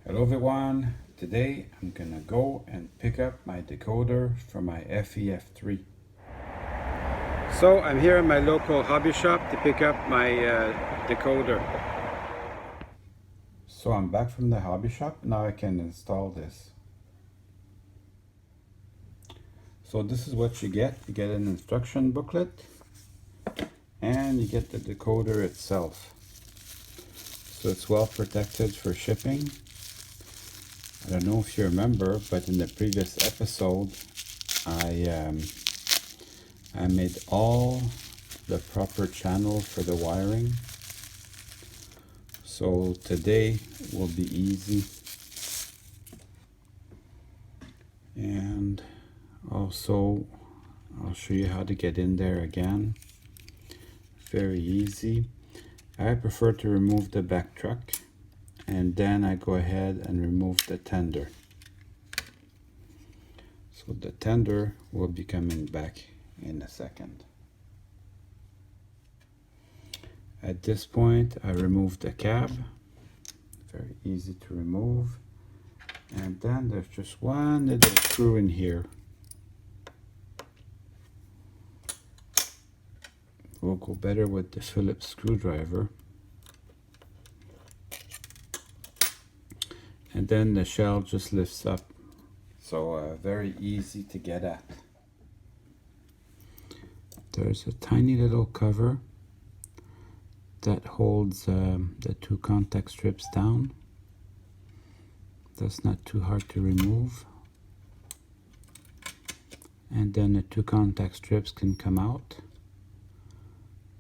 Hello everyone, today I'm gonna go and pick up my decoder for my FEF-3. So I'm here at my local hobby shop to pick up my decoder. So I'm back from the hobby shop, now I can install this. So this is what you get an instruction booklet and you get the decoder itself. So it's well protected for shipping. I don't know if you remember, but in the previous episode, I made all the proper channels for the wiring. So today will be easy. And also, I'll show you how to get in there again. Very easy. I prefer to remove the back truck, and then I go ahead and remove the tender. So the tender will be coming back in a second. At this point, I remove the cab. Very easy to remove. And then there's just one little screw in here. Will go better with the Phillips screwdriver. And then the shell just lifts up. So very easy to get at. There's a tiny little cover that holds the two contact strips down. That's not too hard to remove. And then the two contact strips can come out.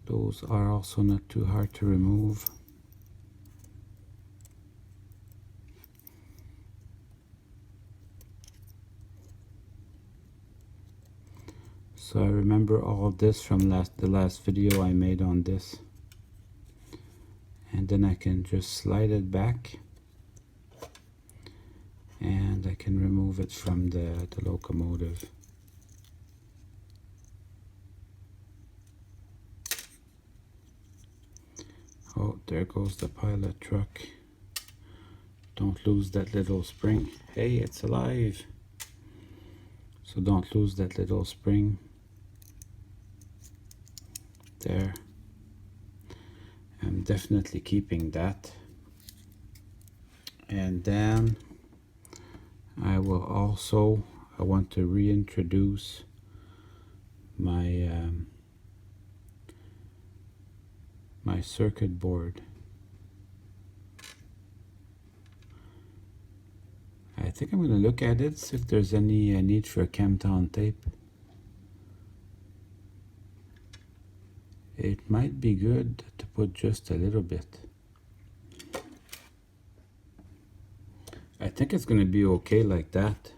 Those are also not too hard to remove. So I remember all of this from the last video I made on this. And then I can just slide it back. And I can remove it from the locomotive. Oh, there goes the pilot truck. Don't lose that little spring. Hey, it's alive. So don't lose that little spring. There. I'm definitely keeping that. And then I want to reintroduce my my circuit board. I think I'm going to look at it, see if there's any need for a Camtown tape. It might be good to put just a little bit. I think it's going to be okay like that.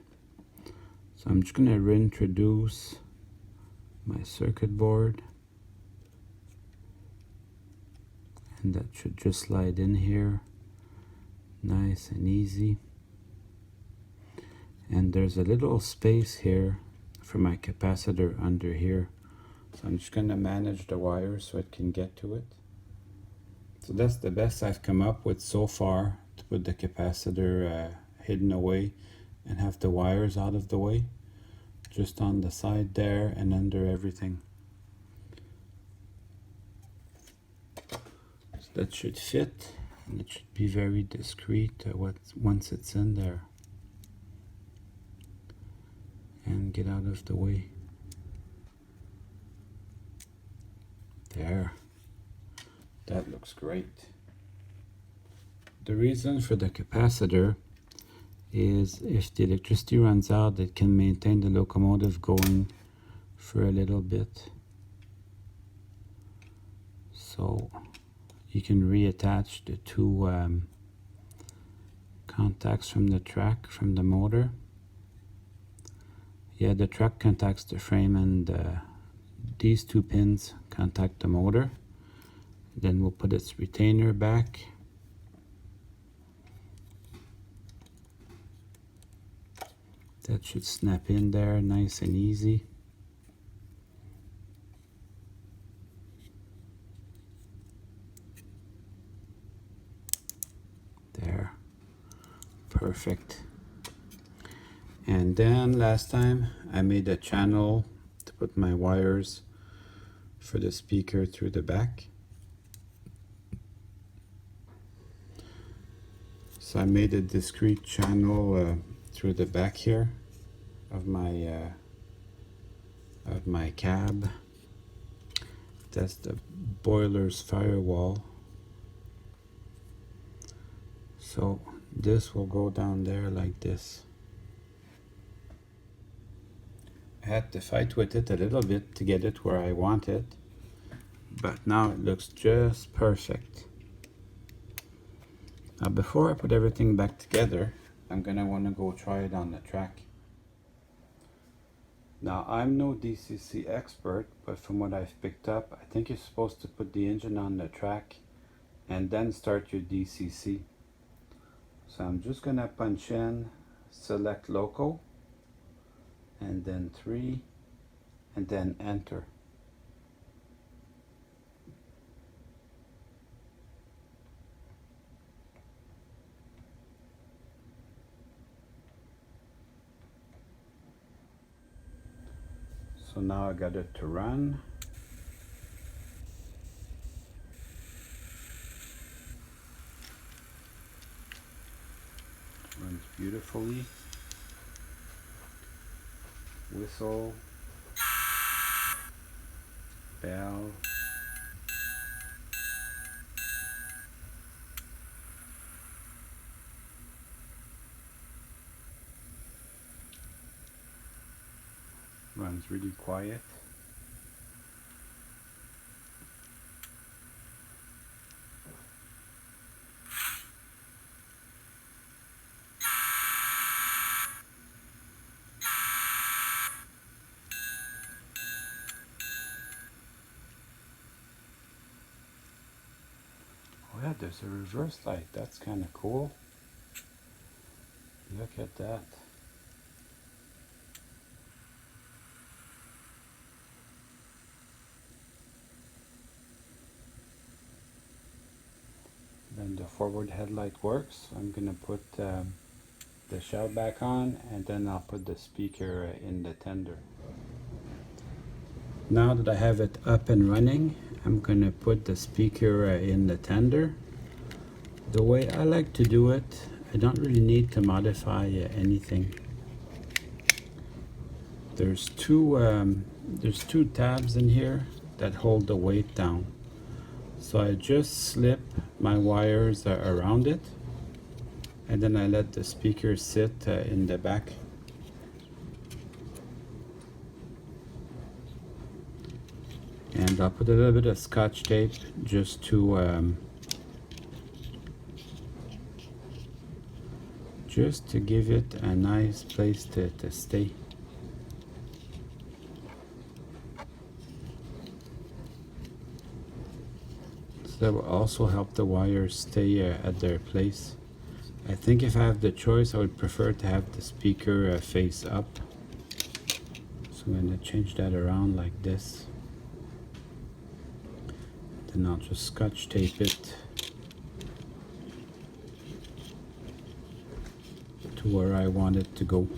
So I'm just going to reintroduce my circuit board. And that should just slide in here. Nice and easy. And there's a little space here for my capacitor under here. So I'm just going to manage the wires so it can get to it. So that's the best I've come up with so far, to put the capacitor hidden away and have the wires out of the way. Just on the side there and under everything. So that should fit, and it should be very discreet once it's in there. And get out of the way. There. That looks great. The reason for the capacitor is if the electricity runs out, it can maintain the locomotive going for a little bit. So you can reattach the two contacts from the track, from the motor. Yeah, the track contacts the frame, and these two pins contact the motor. Then we'll put its retainer back. That should snap in there nice and easy. There. Perfect. And then last time I made a channel to put my wires for the speaker through the back. So I made a discrete channel through the back here of my cab. That's the boiler's firewall. So this will go down there like this. I had to fight with it a little bit to get it where I want it, but now it looks just perfect. Now before I put everything back together, I'm gonna want to go try it on the track. Now I'm no DCC expert, but from what I've picked up, I think you're supposed to put the engine on the track and then start your DCC. So I'm just gonna punch in, select local, and then 3, and then enter. So now I got it to run. Runs beautifully. Whistle, bell. Runs really quiet. Oh yeah, there's a reverse light. That's kind of cool. Look at that. Then the forward headlight works. I'm gonna put the shell back on, and then I'll put the speaker in the tender. Now that I have it up and running, I'm gonna put the speaker in the tender. The way I like to do it, I don't really need to modify anything. There's two tabs in here that hold the weight down. So I just slip my wires around it, and then I let the speaker sit in the back. And I'll put a little bit of Scotch tape just to give it a nice place to stay. So that will also help the wires stay at their place. I think if I have the choice, I would prefer to have the speaker face up. So I'm going to change that around like this. Then I'll just Scotch tape it to where I want it to go.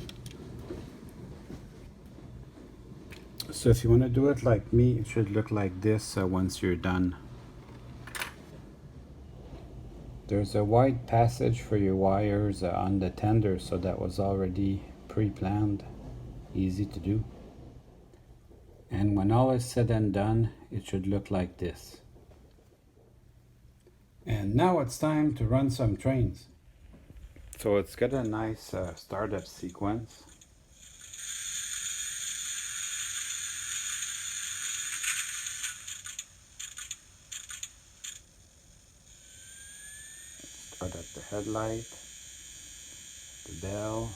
So if you want to do it like me, it should look like this once you're done. There's a wide passage for your wires on the tender, so that was already pre-planned, easy to do. And when all is said and done, it should look like this. And now it's time to run some trains. So it's got a nice startup sequence. Start up the headlight, the bell,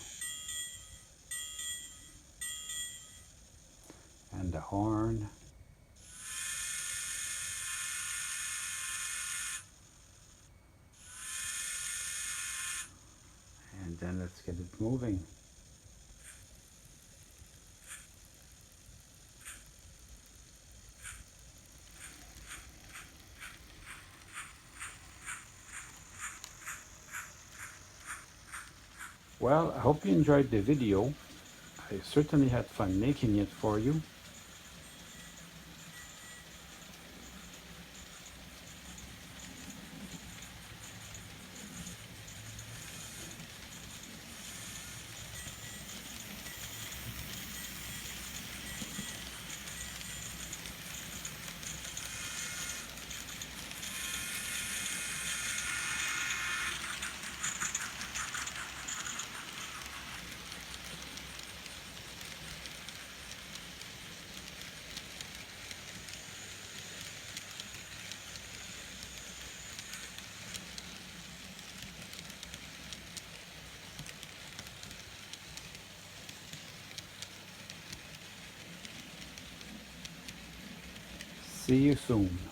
and the horn. And then let's get it moving. Well, I hope you enjoyed the video. I certainly had fun making it for you. See you soon.